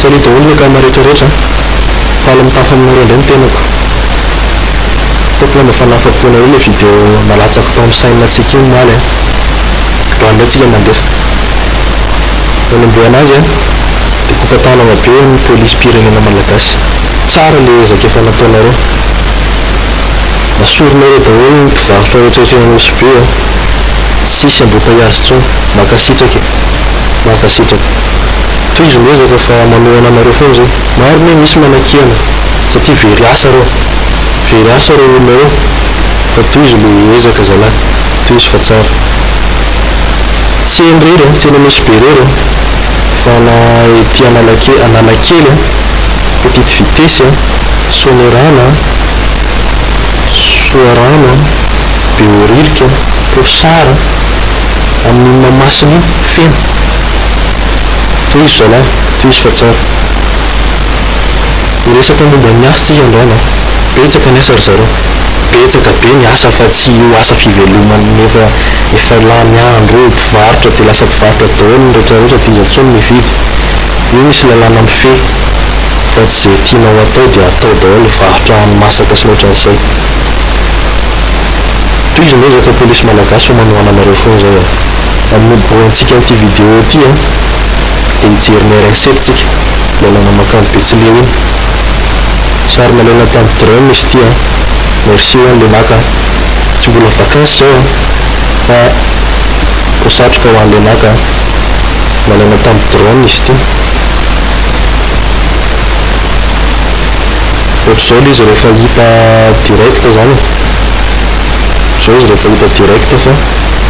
falifaly daholo ny akama rehetrarehetra faly mitafa aminareo indray ny tenako. Tokony mba fanafampona io ilay video nalatsaka tao amin'ny sainantsika iny maly raha indray tsika mandefa. Manambe anazy dia kofatanana be ny polisy-pirenena malagasy. Tsara ilay ezaka efa nataonareo. Asorinareo daholo ny mpivarotra rehetrarehetra eny Anosibe tsisy embouteillage intsony, mankasitraka toy izy miezaka fa manohana anareo foana zay. Maro moa misy manan-kena satria very asa reo olona reo, fa toy izy ilay ezaka zalahy, toy izy fa tsara. Tseny rery tseny Anosibe rery fa na ety Analakely petite vitesse, Sonerana, Soarana, Beorilika, Posara, amin'ny Mahamasina feno. Toy izy zalahy, toy izy fa tsara. Miresaka momba ny asa tsika androany, betsaka ny asa ry zareo, betsaka be ny asa fa tsy io asa fivelomany efa lany andro mpivarotra dia lasa mpivarotra daholo ny rehetrarehetra dia izy intsony mividy. Io misy lalàna mifehy fa tsy izay tianao atao dia atao daholo, varotra masaka sy ohatran'izay. Toy izy miezaka polisy malagasy ho manohana anareo foana zao. Amin'ny boantsika amin'ity vidéo ity dia hijery ny RN7 tsika lalàna makany Betsileo iny. Sary nalaina tamin'ny drone izy ity. Merci ho an'ilay naka. Tsy mbola vakansy zao fa ho satroka ho an'ilay naka. Nalaina tamin'ny drone izy ity. Ohatr'izao ilay izy rehefa hita direct zany. Ohatr'izao izy rehefa hita direct fa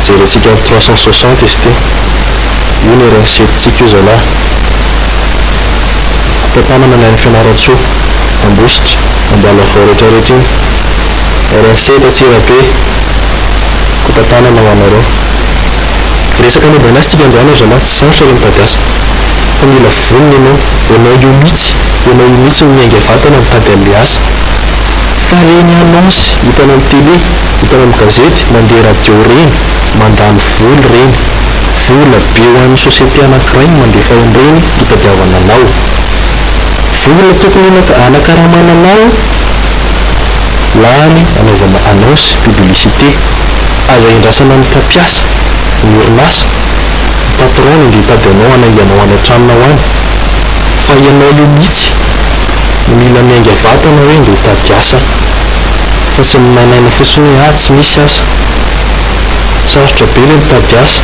jerentsika amin'ny 360 izy ity. Io ny RN7 tsika io zalahy. Kofatanana ny Fianaratsoa, Ambositra, Ambalavao rehetrarehetra iny. RN7 Antsirabe, kofatanana ho anareo. Resaka momba ny asa tsika androany ao zalahy, tsy sarotra ilay mitady asa fa mila vonona ianao io mihitsy no miainga vatana mitady an'ilay asa. Fa eny annonce hitanao amin'ny télé, hitanao amin'ny gazety, mandeha radio reny, mandany vola reny, vola be ho an'ny société anankiray no mandefa an'ireny hitadiavana anao. Vola tokony anakaramana anao lany anaovana annonce, publicité, aza endrasana ny mpampiasa, ny orinasa, patron no hitady anao anainganao any an-tranonao any. Fa ianao io mihitsy mila miainga vatana hoe ndeha hitady asa fa tsy manaina fotsiny hoe tsy misy asa. Sarotra be ilay mitady asa.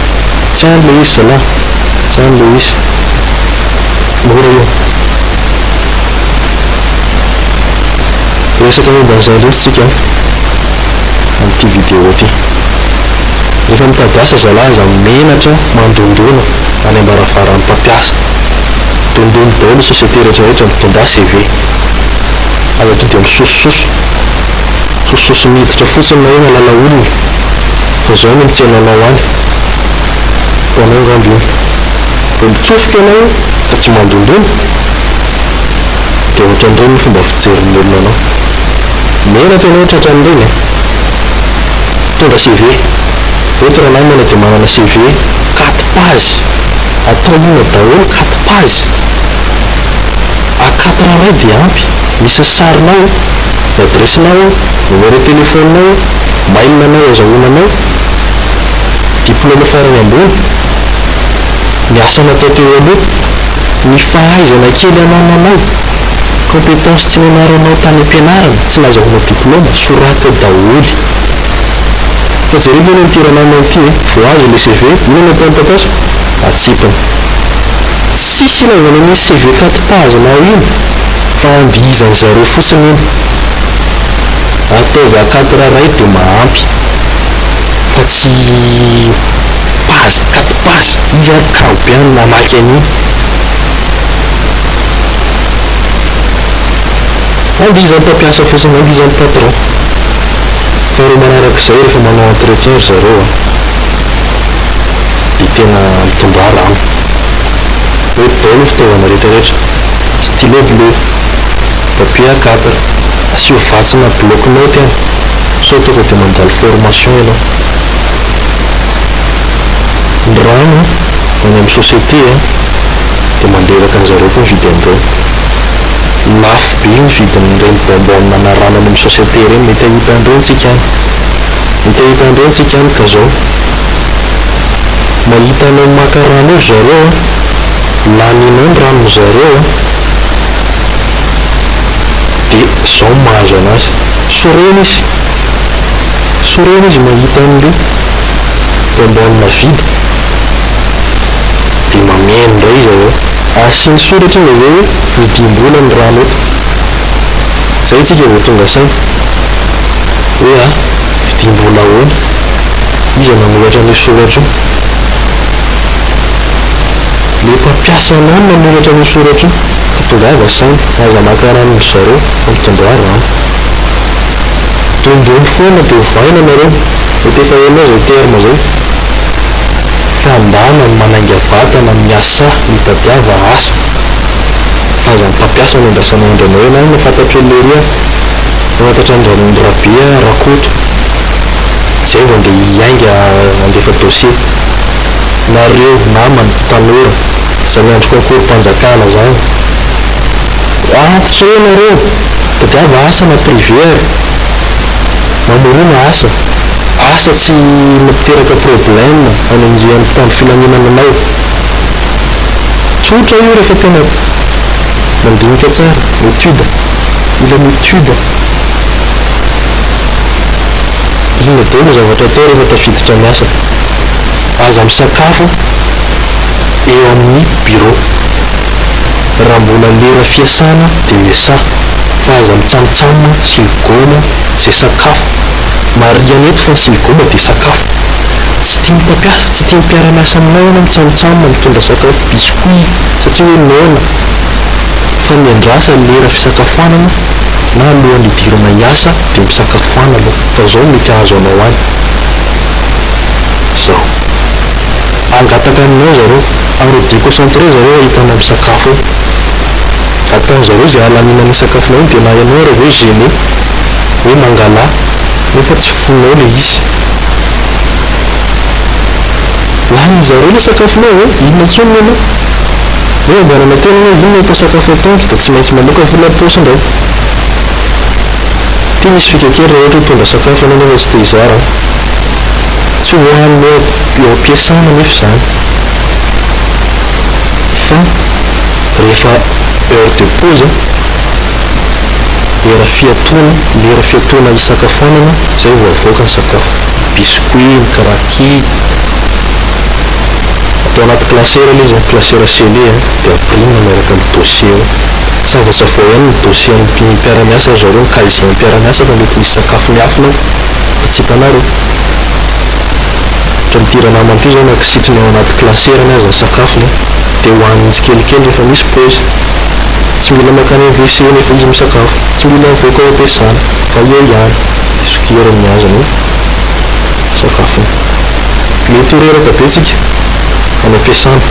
Tsy an'ilay izy zalahy, tsy an'ilay izy. Mora io. Resaka momba an'izay indrindra isika amin'ity vidéo ity. Rehefa mitady asa zalahy aza menatra mandondona any am-baravaran'ny mpampiasa. Dondony daholo ny société rehetrarehetra mitondra CV. Aza tonga dia misosososo miditra fotsiny na hoe malala olona fa izao no mitsenanao any. Hitanao ngamby io. Dia mitsofoka ianao fa tsy mandondona dia ohatran'ireny ny fomba fijerin'ny olona anao. Menatra ianao tratran'ireny mitondra CV. Eto ranahy mana dia manana CV 4 page. Atao inona daholo 4 page. A4 iray dia ampy. Misy ny sarinao, adresinao, numéro téléphonenao, mail-nanao azahoananao, diplôme farany ambony, ny asa natao teo aloha, ny fahaizana kely anananao, compétence tsy nianaranao tany am-pianarana, tsy nahazoana diplôme, soratao daholo. Fa jereo moa n'ity rananao ity vao azo ilay CV, ino no ataon'ny mpampiasa? Atsipany. Tsisy ilaivana misy CV 4 page na ino fa ambihizany zareo fotsiny iny. Ataovy A4 iray dia mahampy fa tsy page 4 page. Izy ary kraobiany namaky an'iny. Ambihizan'ny mpampiasa fotsiny, ambihizan'ny patron. Faharoa manarak'izay rehefa manao entretien zareo dia tena mitondra rano. Mety daholo fitaovana rehetrarehetra, stylo bleu, papier A4, asio vatsina bloc note any sao tonga dia mandalo formation ianao. Ny rano any amin'ny société dia mandeha mandreraka an'zareo koa mividy an'ireo. Lafo be ny vidin'ireny bonbon manarana amin'ny société ireny, mety ahita an'ireny tsika any. Mety ahita an'ireny tsika any ka zao mahita anao maka rano io zareo laninao ny ranon'zareo dia zao mahazo anazy. Sorena izy mahita an'ilay bonbon vidy dia mameno indray zareo. Asiany soratra ilay hoe vidimbola ny rano io. Zay tsika vao tonga saina hoe vidimbola ahoana, izy nanoratra ny soratra io. Le mpampiasa anao no nanoratra ny soratra io ka tonga avy saina aza maka rano zareo ampitondraha rano. Diondiono foana dia ovaina nareo. Mety efa hainao zay terme zay. Fandana ny manainga vatana, miasa mitadiava asa. Aza ny mpampiasa no andrasana andranao ena ny fatatr'oloria mamantatra andran'ny rabe rakoto. Zay vao andeha hiainga mandefa dossier. Nareo namana tanora izay miandry concours mpanjakana zany, tsy hoe nareo tadiava asa na privé ary mamorona asa tsy miteraka problème anenjehan'ny mpitandro filaminana anao. Tsotra io rehefa tena mandinika tsara. Étude, mila mietude. Inona daholo ny zavatra atao rehefa tafiditra miasa. Aza misakafo eo amin'ny bureau. Raha mbola lera fiasana dia miasa. Fa aza mitsamotsamona sy migoma izay sakafo. Mariana eto fa sy migoma dia sakafo. Tsy tia mpampiasa, tsy tia mpiara-miasa aminao ianao mitsamotsamona mitondra sakafo biscuit satria hoe noana. Fa miandrasa lera fisakafoanana na alohan'ny hidirana hiasa dia misakafoana aloha, fa zao mety azo anao any. Zao angataka aminao zareo, ary déconcentré zareo ahitana amin'ny sakafo eo. Ataon'zareo izay halaminana sakafonao dia na ianao rehefa hoe gêné hoe mangala nefa tsy fonao ilay izy. Lanin zareo ilay sakafonao hoe inona intsony ianao hoe ambanana tena hoe inona atao sakafo atoandro dia tsy maintsy manoka vola-posa indray. Ty misy fikakely rehefa ohatra hitondra sakafo ianao nefa tsy te hizara. Tsy hohaninao eo am-piasana nefa izany. Fa rehefa heure de pause, lera fiatoana hisakafoanana, zay vao avoaka ny sakafo. Biscuit, karaky atao anaty klasera ilay izy, klasera scellé dia ampirimina miaraka amin'ny dossier eo. Savasavao ihany ny dossier ny mpiara-miasa zareo, casier ny mpiara-miasa fa mety misy sakafo miafina fa tsy hitanareo. Ohatra ny tiranamana ity zao nakisitriny ao anaty klaserany aza ny sakafony dia hohaniny tsikelikely rehefa misy pause. Tsy mila makany WC nefa izy misakafo, tsy mila mivoaka ao am-piasana fa eo ihany sokirany miazana sakafony. Le toreraka be tsika any am-piasana.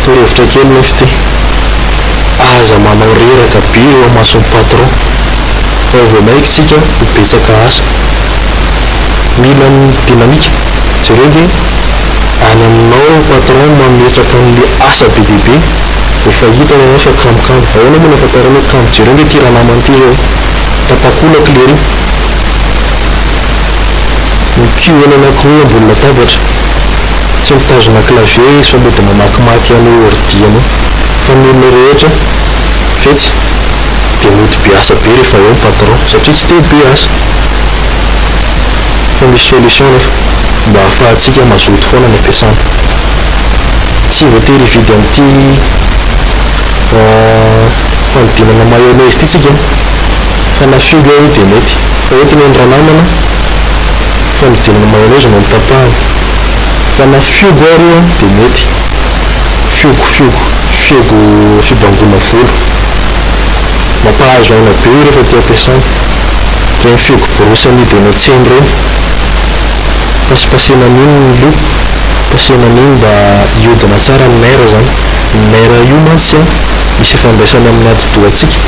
Torohevitra kely nefa ty, aza manao reraka be eo amason'ny patron fa vao maika isika mibetsaka asa. Mila dynamique. Jereo dia any aminao patron mametraka an'ilay asa be dia be rehefa hitany ianao fa kamokamo. Ahoana moa nahafantaranao kamo? Jereo dia tiranamana ity zao tapakolako le ry mipio eny anankiroa ambony latabatra, tsy mitazona clavier so mety mamakimaky anao ordi anao. Fa ny olona rehetra fetsy dia mody be asa be rehefa eo ny patron satria tsy te be asa. Fa misy solution nefa mba ahafahantsika mazoto foana ny ampiasana. Tsy voatery hividy amin'ity fanodinana mayonnaise ity tsika fa na figo eo dia mety. Fa ohatry ny andranamana fanodinana mayonnaise no mitapahana, fa na figo areo dia mety. Fibangoana volo mampahazo aina be rehefa tia ampiasana. Fa ny figo borosy amidy eny an-tsena ireny, pasipasena an'iny ny loko, pasena an'iny mba hiodina tsara ny maire zany. Ny maire io mantsy misy ifandraisany amin'ny ati-dohantsika,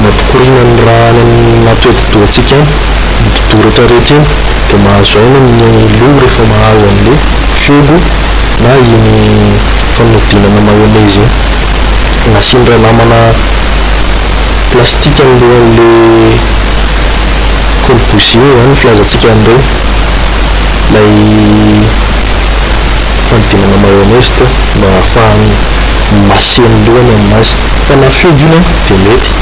mampikorina ny raha anaty ati-dohantsika midodoratra rehetra iny dia mahazo aina ny loha rehefa mahazo an'ilay figo na iny mihinana mayonnaise nasindra namana plastika alohan'le kolbozio any filazantsika an'ireo lay fanodinana mayonnaise to mba ahafahany maseny lohany aminazy fa na fiogo iny dia mety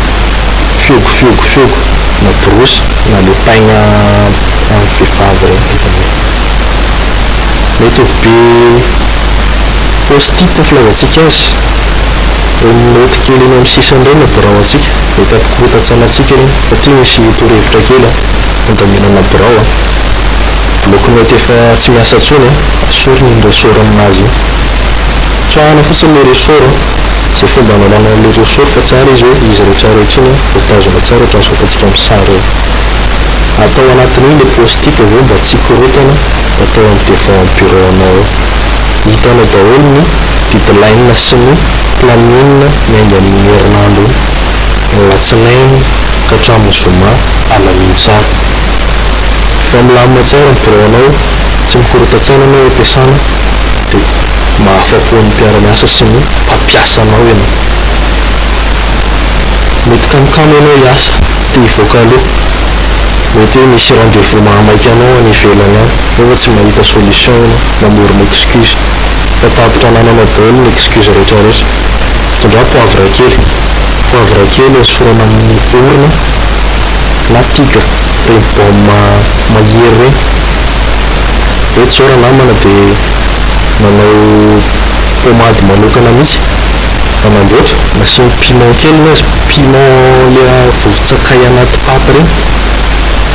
fiogo na borosy na le paigna amin'ny vehivavy mety ho be postite filazantsika azy reny noty kely eny amin'ny sisiny ireny birao antsika dia hitakorontatsanantsika ireny satria misy torohevitra kely fandaminana birao lokony mety efa tsy miasa intsony asoriny iny resoro aminazy tsahana fotsiny le resoro sy fomba analana an'le resoro fa tsara izy hoe izy rehetra rehetra iny voatazona tsara ataontsika amin'ny sary atao anatin'iny le postite aveo mba tsy hikorotana atao amin'ny bureau-nao hitanao daholo ny deadline sy ny planning miainga amin'ny herinandro latsinainy ka hatramin'ny zoma alaminy tsara fa milamina tsara ny bureau-nao tsy mikorotatsaina anao ampiasana dia mahafapo ny mpiara-miasa sy ny mpampiasanao ianao mety kamokamo ianao hiasa dia hivoaka aloha mety hoe misy rendez-vous mahamaika anao any ivelany any nefa tsy mahita solution ianao mamorona excuse fa tapitra anananao daholo ny excuse rehetrarehetra tondra poivre kely asorana amin'ny orona na tigre reny baume mahery reny eto zao raha namana dia nanao pomady manokana mihitsy nanamboatra nasiany piment kely azy piment le vovotsakay anaty paty reny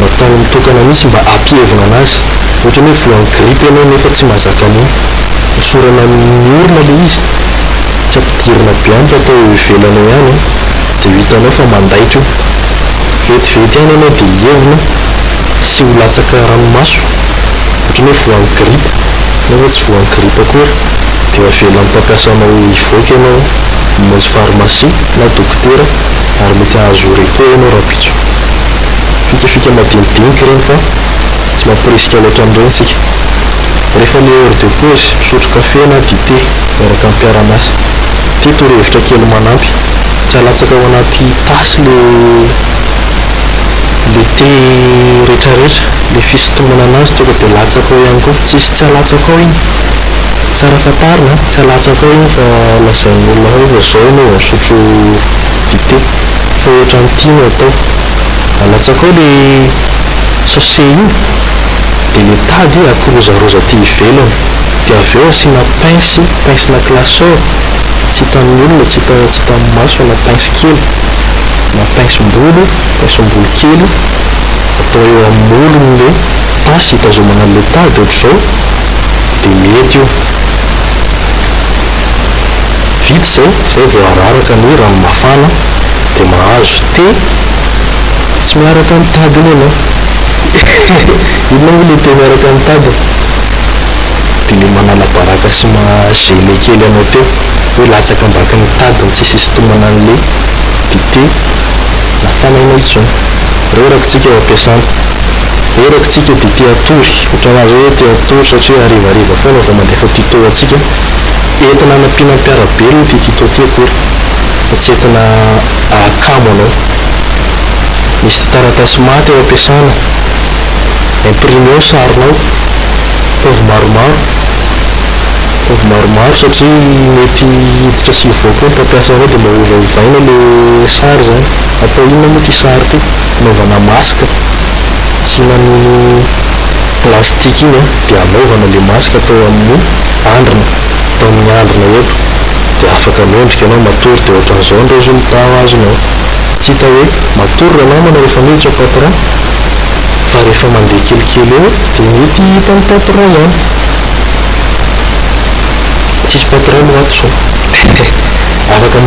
natao mitokana mihitsy mba ampievina anazy ohatrany hoe voan'ny gripe ianao nefa tsy mahazaka an'iny hosorana amin'ny orona le izy tsy ampidirina be ampy atao ivelanao ihany dia hitanao fa mandaitra vetivety ihany ianao dia hievina sy ho latsaka ranomaso ohatrany hoe voan'ny gripe nefa tsy voan'ny gripe akory dia avelan'ny mpampiasanao hivoaka ianao mamonjy pharmacie na dokotera ary mety ahazo repo ianao rapitso fikafika madinidinika ireny fa tsy mampirisika loatra amin'ireny isika rehefa le heure de pause misotro kafe na dité miaraka amin'ny mpiara-miasa ty torohevitra kely manampy tsy halatsaka ao anaty tasy le thé rehetrarehetra le fisintomana anazy tonga dia latsaka ao ihany koa tsisy tsy halatsaka ao iny tsara fantarina tsy halatsaka ao iny fa lazain'ny olona hoe fa zao no misotro dité fa ohatran'ity no atao alatsaka ao le sachet iny dia le tady akorozaroza ty ivelany dia aveo asiana pince na classeur tsy hitan'ny olona tsy hitan'ny maso fa na pince kely na pince-mbolo kely atao eo amin'ny olony le tasy hitazomana an'le tady ohatr'izao dia mety io vita zao vao araraka ny rano mafana dia mahazo thé tsy miaraka amin'ny tady iny ianao inona moa le thé miaraka amin'ny tady dia le manala baraka sy mazele kely anao teo hoe latsaka ambaka ny tady ny tsisy isitomana an'le dité natanainao intsony rerakintsika eo ampiasana rerakintsika dia tia atory ohatranazy hoe tia atory satria harivariva foana vao mandefa tuto antsika entina anampiana mpiarabelona ty tuto ty akory fa tsy entina ahakamo anao misy taratasy maty eo ampiasana imprime ao sarinao paovy maromaro satria mety hiditra sy hivoaka ny mpampiasa anao dia mahovahovaina le sary zany atao inona moa ty sary ty anaovana maska tsinany plastika iny dia anaovana le maska atao amin'ny andrina atao amin'ny andrina eto dia afaka mendrika ianao matory dia ohatran'izao ny résultat azonao tsy hita hoe matory raha namana rehefa miditra patron fa rehefa mandeha kelikely eo dia mety hitan'ny patron ihany tsisy patron moato afaka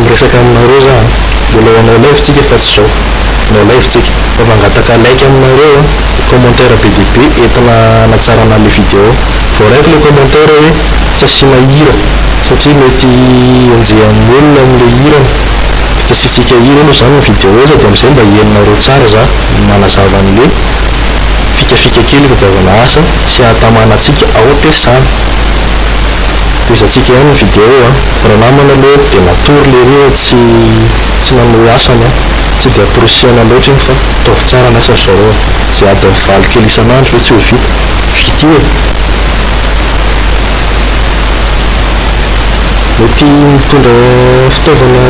miresaka aminareo za mbola hanao live-tsika fa tsy zao hanao live-tsika fa mangataka like aminareo commentaire be dia be entina hanatsarana le vidéo vao raiko le commentaire hoe tsy asiana hira satria mety enjehan'ny olona amin'le hirany tsy asiantsika hira aloha zany ny vidéo za dia amin'izay mba hienonareo tsara za manazava an'le fikafika kely fadiavana asa sy ahatamana antsika ao ampiasana Tezatsika ihany ny vidéo raha namana aloha dia natory le reo tsy manao asany tsy dia aprosiana loatra iny fa ataovy tsara ny asa zareo izay adiny valo kely isan'andro fa tsy ho vita vita io mety mitondra fitaovana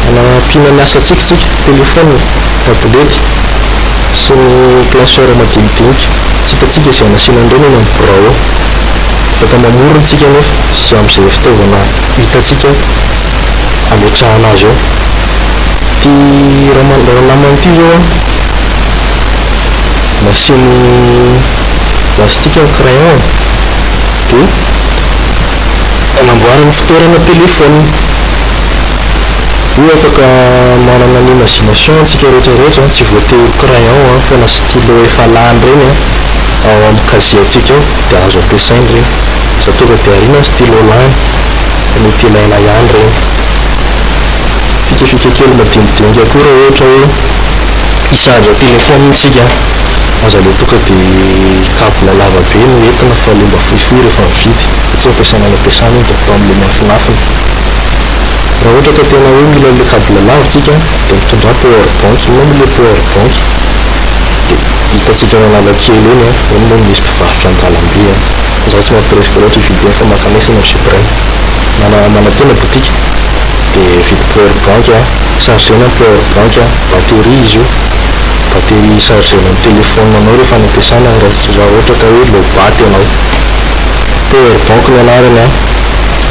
anampiana ny asa tsika telefona tablety sy ny classeur madinidinika tsy hitantsika izay nasiana an'ireny eny amin'ny birao afaka mamorona tsika nefa sy amin'izay fitaovana hitantsika ametrahana azy eo ty raha naman'ity zao nasiany lastika ny crayon dia anamboarany fitoerana telefona io afaka manana ny imagination antsika rehetrarehetra tsy voatery crayon fa na stylo efa lany reny ao amin'ny casier antsika eo dia azo ampiasaina reny za tonga dia ariana ny stylo lany fa mety ilaina ihany reny fikafika kely madinidinika koa raha ohatra hoe hisahadra telefona isika aza le tonga dia kabla lava be no entina fa le mba fohifohy rehefa mividy tsy ampiasaina any ampiasana iny dia atao amin'le mafinafina raha ohatra ka tena hoe mila le kabla lava tsika dia mitondra power bank na mile power bank dia hitantsika ny analakely eny eny moa misy mpivarotra an-dalambe za tsy mampiresaka loatra hividy fa makanesina amin'ny supreme manatena botika dia vidy power bank chargena power bank batterie izy io batterie chargena amin'ny telefona anao rehefa any ampiasana raha ohatra ka hoe low-bat ianao power bank ny anarany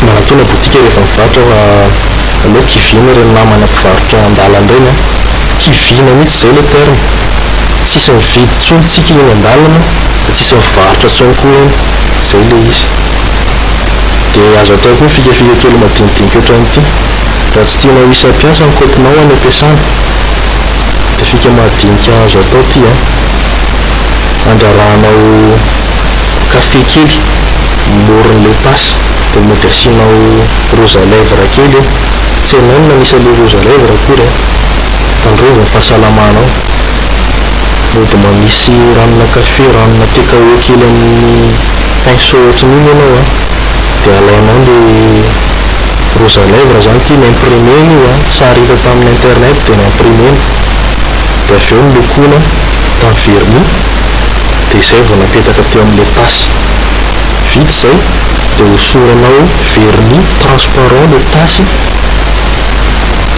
manatona botika rehefa mivarotra fa aloha kivina ireny namana mpivarotra an-dalana ireny kivina mihitsy izay le terme tsisy mividy intsony tsika eny an-dalana da tsisy mivarotra intsony koa eny izay le izy dia azo atao koa fikafika kely madinidinika ohatran'ity raha tsy tianao isam-piasa ny kaopinao any ampiasana dia fika madinika azo atao ity andrarahanao kafe kely moron'le tasy dia mety asianao rouge à lèvre kely tsy hainao no manisa le rouge à lèvre akory tandrova ny fahasalamanao mody mamisy ranona kafe ranona tekaoe kely amin'ny pinceau ohatran'iny ianao dia alainao le rouge à lèvre zany ty nimprimeny io sary hita tamin'ny internet dia nimprimeny dia avy eo nolokoina tamin'ny vernis dia izay vao napetaka teo amin'le tasy vita izay dia hosoranao vernis transparent le tasy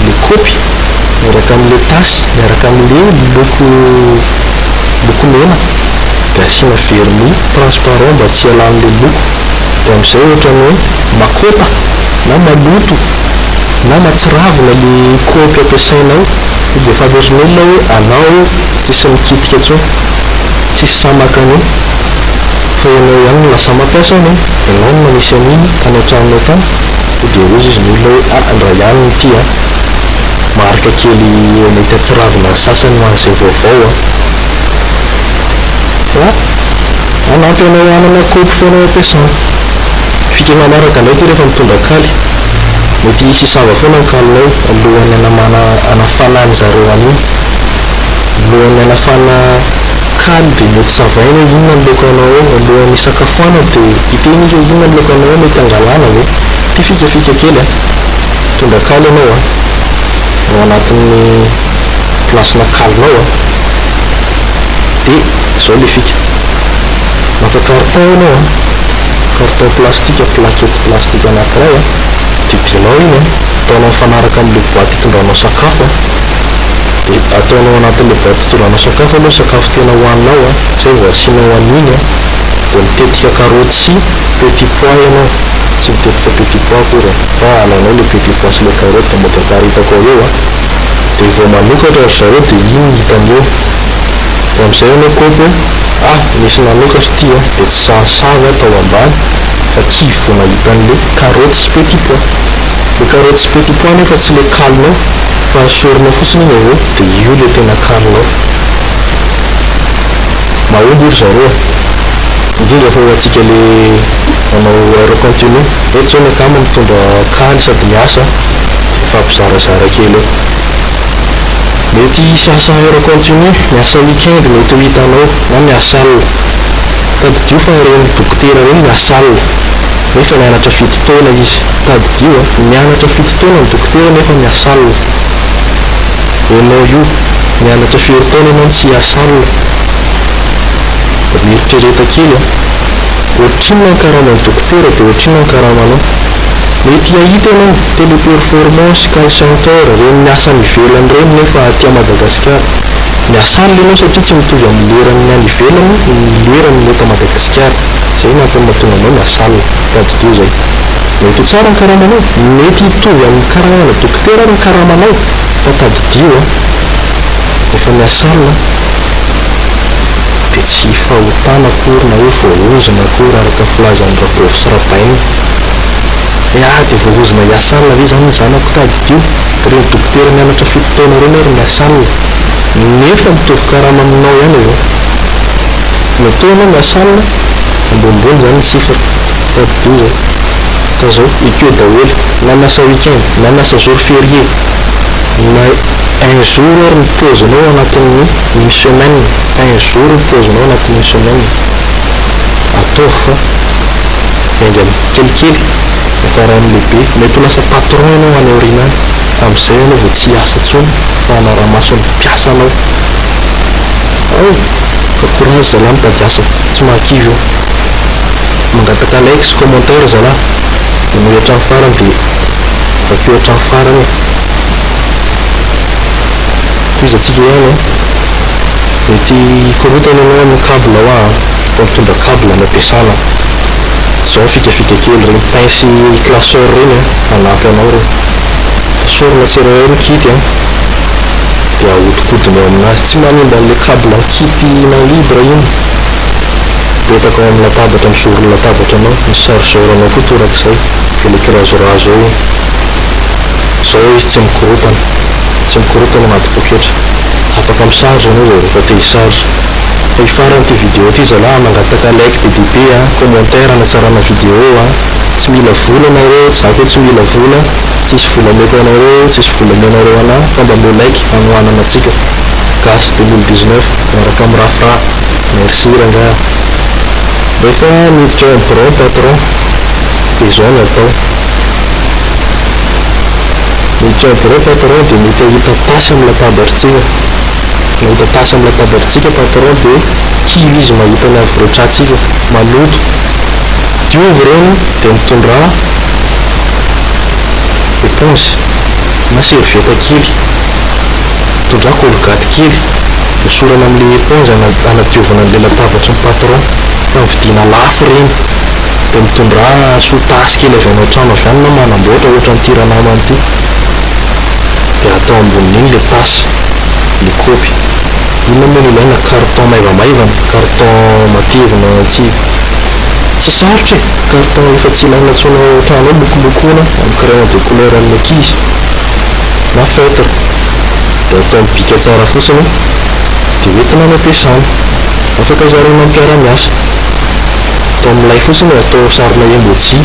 le kopy miaraka amin'le tasy miaraka amin'le loko mena dia asiana vernis transparent mba tsy halan'le loko dia amin'izay ohatrany hoe makopa na maloto na matsiravina le kopy ampiasainao dia fantatrin'ny olona hoe anao tsisy mikitika intsony tsisy samaka an'io fa ianao ihany no lasa mampiasa an'iny ianao no manisy an'iny tany an-tranonao tany dia hozy izy ny olona hoe ndra ihany ity marika kely mety atsiravina ny sasany ho an'izay vaovao anampy anao hanana kopy foana ampiasana fika manaraka ndraiky rehefa mitondra kaly mety hisava foana ny kalinao alohany anafanany zareo an'iny alohany anafana kaly dia mety savaina inona ny lokanao eo alohany isakafoana dia iteny izy hoe inona ny lokanao eo mety angalana ve ty fikafika kely mitondra kaly ianao ao anatin'ny plasina kalinao dia izao le fika maka carton ianao carton plastika plaquette plastika anankiray didinao iny ataonao mifanaraka amin'le boaty hitondranao sakafo dia ataonao anatin'le boaty hitondranao sakafo aloha sakafo tena hohaninao izay vao asianao an'iny dia mitetika karoty sy petit pois ianao tsy mitetika petit pois akory fa alainao le petit pois sy le karoty dia mokaparitako ao eo dia vao manokatra ry zareo dia iny hitan'eo dia amin'izay ianao kopy nisy nanokatra ity dia tsy sasava tao ambany fa kivo nahita an'le karoty sy petit pois le karoty sy petit pois nefa tsy le kalinao fa sorinao fotsiny iny avao dia io le tena kalinao mahomby ry zareo indrindra fa ho antsika le manao heure continue eto zao ny akama mitondra kaly sady miasa fampizarazara kely mety sasa heure continue miasa weekend mety ho hitanao na miasa alina tadidio fa reny dokotera reny miasa alina nefa nianatra fitotoana izy tadio nianatra fitotoana ny dokotera nefa miasa alina. Ianao io nianatra fioritana ianao tsy hiasa alina. Mieritreretra kely ohatrinona ny karaman'ny dokotera dia ohatrinona ny karamanao. Mety ahita ianao téléperformance call center ireny miasa any ivelany ireny nefa aty Madagasikara. Miasa alina ianao satria tsy mitovy amin'ny leran'ny any ivelany ny leran'ny eto Madagasikara. Izay no antony mahatonga anao miasa alina tadio izay. Mety ho tsara ny karamanao, mety hitovy amin'ny karamana dokotera ny karamanao fa tadio efa miasa alina dia tsy fahotana akory na hoe voaozona akory araka filazan'ny raport sy rabaina. Dia voaozona hiasa alina ve izany ny zanako tadio? Ireny dokotera nianatra fitotoana ireny ary miasa alina nefa mitovy karama aminao ihany izy. Metoa ianao miasa alina ambonimbony izany ny sifra tadio izay. Fa izao ekeo daholo na miasa week-end na miasa jour férié na un jour ary ny pausenao anatin'ny une semaine, un jour ny pausenao anatin'ny une semaine. Atao fa miainga kelikely afaran'ny lehibe. Mety ho lasa patron ianao any aoriana any. Amin'izay ianao vao tsy hiasa intsony fa hanara-maso ny mpiasanao. Fa courage zalahy mitady asa, tsy mahakivy io. Mangataka like sy commentaire zalahy dia mila hatramin'ny farany dia vakeo hatramin'ny farany e. Toizantsika ihany mety korotana ianao amin'ny câble ho aho fa mitondra câble no ampiasana. Izao fikafika kely ireny pince classeur ireny anampy anao ireny. Sorona serreur ny kity dia ahodikodina eo aminazy, tsy manimba an'ilay câble kity na libre iny. Apetaka ao amin'ny latabatra, misorony latabatra anao, ny chargeur anao koa torak'izay dia ilay kirazorazo eo. Izao izy tsy mikorotana anaty poketra. Afaka misarge ianao izay rehefa te hisarge. Fa hifaran'ity vidéo ity zalahy mangataka like be dibe commentaire hanatsarana vidéo tsy mila vola anareo, za koa tsy mila vola, tsisy vola meko anareo, tsisy vola menareo anahy fa mba mbo like hanohanana antsika. Gasy 2019 miaraka amin'ny rafra. Merci rangahy. Rehefa miditra eo amin'ny patron dia izao no atao. Miditra eo amin'ny patron dia mety ahita tasy amin'ny latabatritsika. Mahita tasy amin'ny latabatritsika patron dia kilo izy mahita ny aviretratsika maloto. Diovy ireny dia mitondra éponge na serviette kely, mitondra colgate kely, hosorana amin'ilay éponge hanadiovana an'ilay latabatry ny patron fa vidiana lafo ireny. Dia mitondra sotasy kely avy any an-trano avy any na manamboatra ohatran'ity ranamany ity dia atao ambonin'iny ilay tasy, ilay kaopy. Inona moa no ilaina? Carton maivamaivana, carton matevina tsy sarotra e. Carton efa tsy ilaina intsony ao an-trano ao, lokolokoina amin'ny crayon de couleur an'ny ankizy na feutre dia atao mibika tsara fotsiny dia entina any ampiasana. Afaka zaraina mpiara-miasa. Atao amin'ilay fotsiny, atao sarina emojji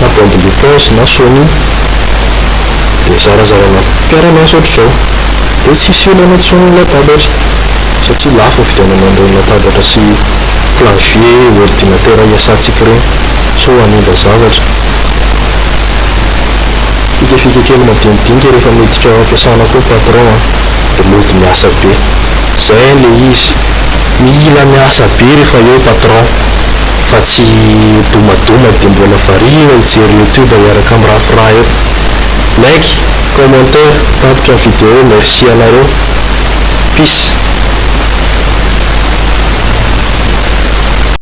na bombe l'éponge na Sony dia zarazaraina mpiara-miasa ohatr'izao. Dia tsisy olana intsony ny latabatra satria lafo vidianana an'ireny latabatra sy clavier ordinateur iasantsika ireny, so hanimba zavatra. Fikafika kely madinidinika rehefa miditra ao ampiasana koa patron dia lody miasa be. Izay ilay izy, mila miasa be rehefa eo patron fa tsy domadoma dia mbola variana hijery YouTube hiaraka amin'ny rafra eo. Like, commentaire, tapitra ny vidéo, merci anareo. Peace.